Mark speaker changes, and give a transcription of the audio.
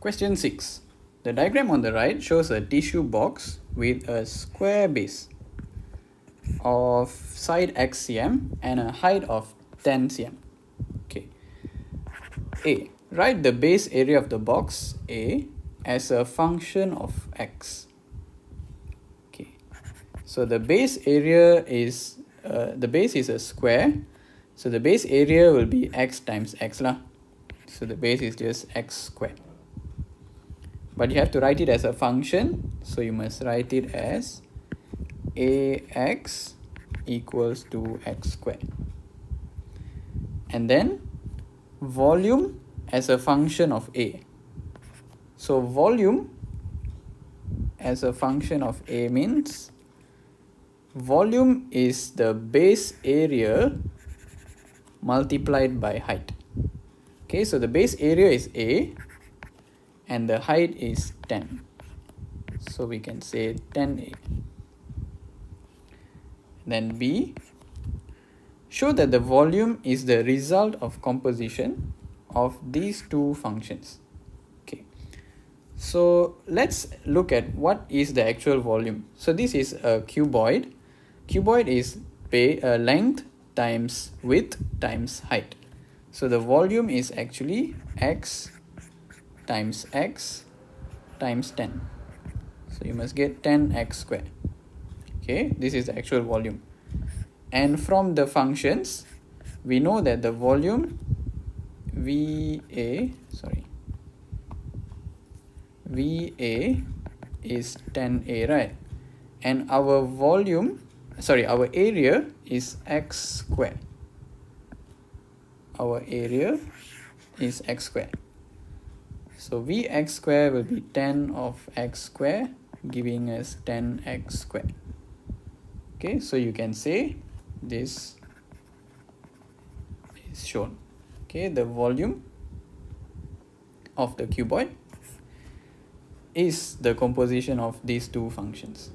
Speaker 1: Question 6. The diagram on the right shows a tissue box with a square base of side x cm and a height of 10 cm. Okay. A. Write the base area of the box A as a function of x. Okay. So the base area is the base is a square. So the base area will be x times x lah. So the base is just x squared. But you have to write it as a function. So you must write it as ax equals to x squared. And then volume as a function of a. So volume as a function of a means volume is the base area multiplied by height. Okay, so the base area is a and the height is 10. So we can say 10a. Then B, show that the volume is the result of composition of these two functions. Okay, so let's look at what is the actual volume. So this is a cuboid. Cuboid is length times width times height. So the volume is actually x times x times 10. So you must get 10x squared. Okay, this is the actual volume. And from the functions, we know that the volume VA is 10A, right? And our our area is x squared. Our area is x squared. So Vx squared will be 10 of x squared, giving us 10x squared. Okay, so you can say this is shown. Okay, the volume of the cuboid is the composition of these two functions.